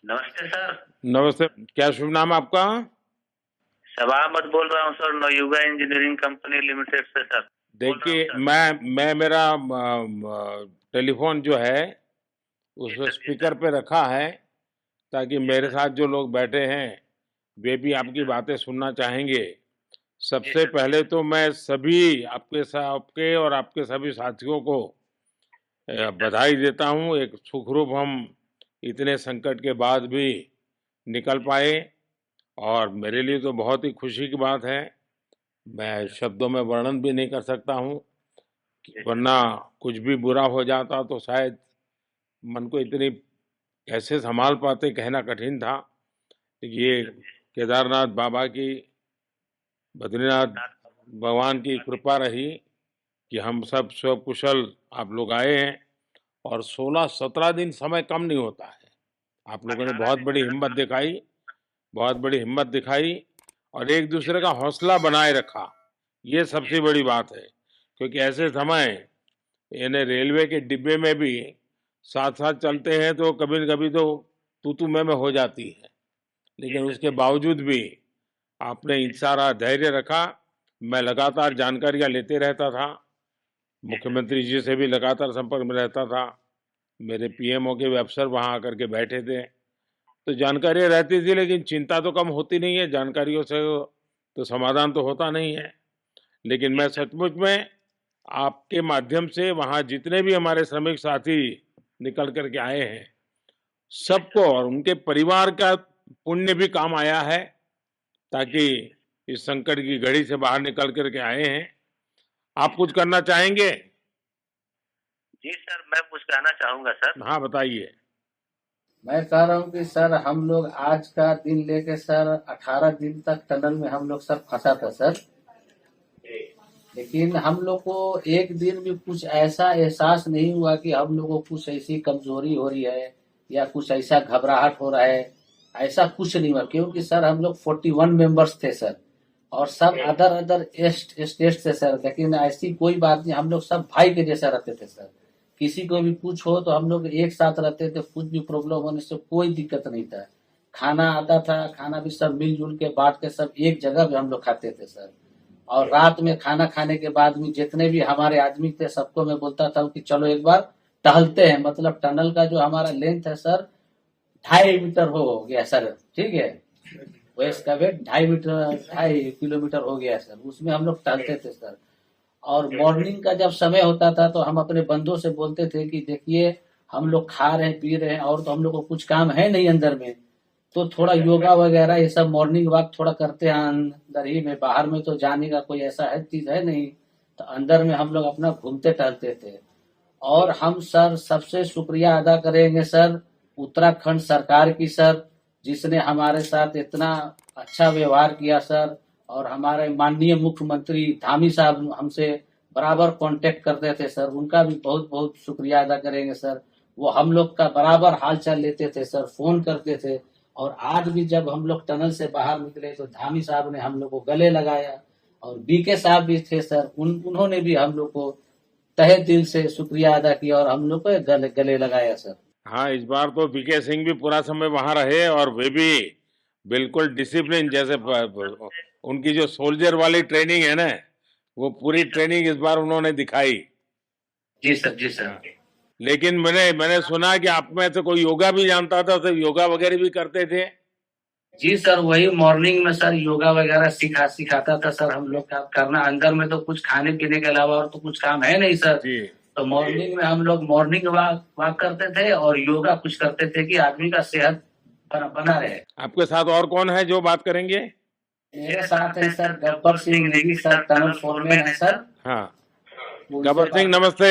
नमस्ते सर। नमस्ते। क्या शुभ नाम आपका? शबा अहमद बोल रहा हूँ sir, Navayuga engineering company limited से सर बोल रहा हूँ देखिए, सर। मैं मेरा टेलीफोन जो है जी उसको सर, जी स्पीकर सर। पे रखा है ताकि जी मेरे सर, साथ जो लोग बैठे हैं वे भी जी आपकी सर। बातें सुनना चाहेंगे। जी सबसे सर, जी पहले सर। तो मैं सभी आपके और आपके सभी साथियों को जी सर। बधाई देता हूँ। एक सुखरूप हम इतने संकट के बाद भी निकल जी पाए सर। और जी मेरे लिए सर। तो बहुत ही खुशी की बात है। जी मैं सर। शब्दों में वर्णन भी नहीं कर सकता हूँ, जी सर। वरना कुछ भी बुरा हो जाता तो शायद मन को इतनी कैसे संभाल पाते कहना कठिन था। जी ये सर। केदारनाथ बाबा की, बद्रीनाथ जी भगवान की सर। कृपा रही कि हम सब सकुशल आप लोग आए हैं। और 16-17 दिन समय कम नहीं होता है। आप लोगों ने 18 बहुत दिन बड़ी सर। हिम्मत दिखाई, बहुत बड़ी हिम्मत दिखाई और एक जी दूसरे का सर। हौसला बनाए रखा। ये जी सबसे सर। बड़ी बात है, क्योंकि जी ऐसे सर। समय यानी रेलवे के डिब्बे में भी साथ साथ जी चलते हैं तो कभी न कभी तो तू मैं हो जाती है, जी लेकिन सर। उसके जी सर। बावजूद भी आपने जी सर। सारा धैर्य रखा। मैं लगातार जी सर। जानकारियां लेते रहता था, जी सर। मुख्यमंत्री जी से भी लगातार संपर्क में रहता था। मेरे जी सर। पीएमओ के भी अफसर वहां आकर के बैठे थे, तो जानकारियां रहती थी, लेकिन चिंता तो कम होती नहीं है। जानकारियों से तो समाधान तो होता नहीं है। लेकिन जी मैं सर। सचमुच में आपके माध्यम से वहां जितने भी हमारे श्रमिक साथी निकल करके आए हैं, जी सबको सर। और उनके परिवार का पुण्य भी काम आया है, जी ताकि सर। इस संकट की घड़ी से बाहर निकल करके आए हैं। जी आप कुछ सर। करना चाहेंगे? जी सर, मैं कुछ कहना चाहूंगा सर। हाँ, बताइए। मैं कह रहा हूँ कि सर हम लोग आज का दिन लेके सर 18 दिन तक टनल में हम लोग सब फंसा था सर। जी। लेकिन हम लोग को एक दिन भी कुछ ऐसा एहसास नहीं हुआ कि हम लोग को कुछ ऐसी कमजोरी हो रही है या कुछ ऐसा घबराहट हो रहा है। ऐसा कुछ नहीं हुआ क्योंकि सर हम लोग 41 मेंबर्स थे सर और सब जी। अदर अदर स्टेट से सर। लेकिन ऐसी कोई बात नहीं, हम लोग सब भाई के जैसा रहते थे सर। किसी को भी कुछ हो तो हम लोग एक साथ रहते थे, कुछ भी प्रॉब्लम होने से कोई दिक्कत नहीं था। खाना आता था, खाना भी सब मिलजुल के बांट के सब एक जगह पे हम लोग खाते थे सर। और जी। रात में खाना खाने के बाद भी जितने भी हमारे आदमी थे सबको मैं बोलता था कि चलो एक बार टहलते हैं। मतलब टनल का जो हमारा लेंथ है सर 2.5 मीटर हो गया सर, ठीक है। वेस्ट का वेट 2.5 मीटर, 2.5 किलोमीटर हो गया सर। उसमें हम लोग जी। टहलते थे सर। और जी। मॉर्निंग का जब समय होता था तो हम अपने बंदों से बोलते थे कि देखिए हम लोग खा रहे हैं पी रहे हैं और तो हम लोग को कुछ काम है नहीं अंदर में, तो जी थोड़ा सर। योगा वगैरह ये सब मॉर्निंग वॉक थोड़ा करते हैं अंदर ही में। बाहर में तो जाने का कोई ऐसा है चीज है नहीं, तो अंदर में हम लोग अपना घूमते टहलते थे। जी और हम सर सबसे शुक्रिया अदा करेंगे सर उत्तराखंड सरकार की सर, जिसने हमारे साथ इतना अच्छा व्यवहार किया सर। और हमारे माननीय मुख्यमंत्री धामी साहब हमसे बराबर कांटेक्ट करते थे सर, उनका भी बहुत बहुत शुक्रिया अदा करेंगे सर। वो हम लोग का बराबर हाल चाल लेते थे सर, फोन करते थे। और आज भी जब हम लोग टनल से बाहर निकले तो धामी साहब ने हम लोग को गले लगाया। और बीके साहब भी थे सर, उन्होंने भी हम लोग को तहे दिल से शुक्रिया अदा किया और हम लोग को गले गले लगाया सर। हाँ, इस बार तो पीके सिंह भी पूरा समय वहां रहे और वे भी बिल्कुल जी डिसिप्लिन सर। जैसे और सबसे। उनकी जो सोल्जर वाली ट्रेनिंग है ना, वो पूरी जी सर। ट्रेनिंग इस बार उन्होंने दिखाई। जी सर। जी सर। हाँ। लेकिन मैंने सुना कि आप में तो कोई योगा भी जानता था, तो योगा वगैरह भी करते थे। जी सर, वही मॉर्निंग में सर योगा वगैरह सिखाता था सर हम लोग का करना। अंदर में तो कुछ खाने पीने के अलावा और तो कुछ काम है नहीं सर। जी। तो मॉर्निंग में हम लोग मॉर्निंग वॉक वॉक करते थे और योगा कुछ करते थे कि आदमी का सेहत बना रहे। आपके साथ और कौन है जो बात करेंगे? मेरे मेरे साथ साथ है है sir sir Gabbar Gabbar Singh Singh Negi Negi sir, sir, tunnel tunnel foreman foreman है है सर। सर। हाँ। उनसे गबर सिंह बात। नमस्ते।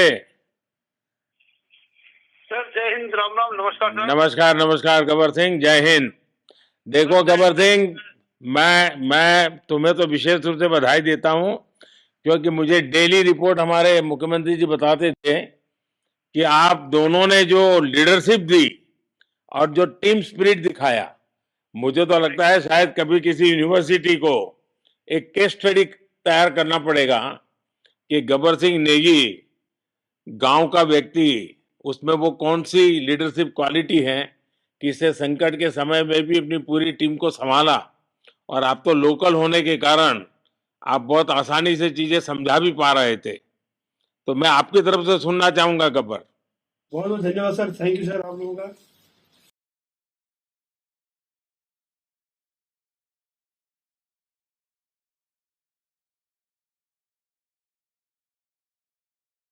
सर जय हिंद, राम राम, नमस्कार सर। नमस्कार नमस्कार गबर सिंह, जय हिंद। सर देखो मैं गबर मैं सिंह, मैं तुम्हें तो विशेष रूप से बधाई देता हूँ, क्योंकि मुझे डेली रिपोर्ट हमारे मुख्यमंत्री जी बताते थे कि आप दोनों ने जो लीडरशिप दी और जो टीम स्पिरिट दिखाया, मुझे तो लगता है शायद कभी किसी यूनिवर्सिटी को एक केस स्टडी तैयार करना पड़ेगा कि गबर सिंह नेगी गांव का व्यक्ति, उसमें वो कौन सी लीडरशिप क्वालिटी है किसी संकट के समय में भी अपनी पूरी टीम को संभाला, और आप तो लोकल होने के कारण आप बहुत आसानी से चीजें समझा भी पा रहे थे। तो मैं आपकी तरफ से सुनना चाहूंगा गब्बर। बहुत बहुत धन्यवाद सर, थैंक यू सर आप लोगों का।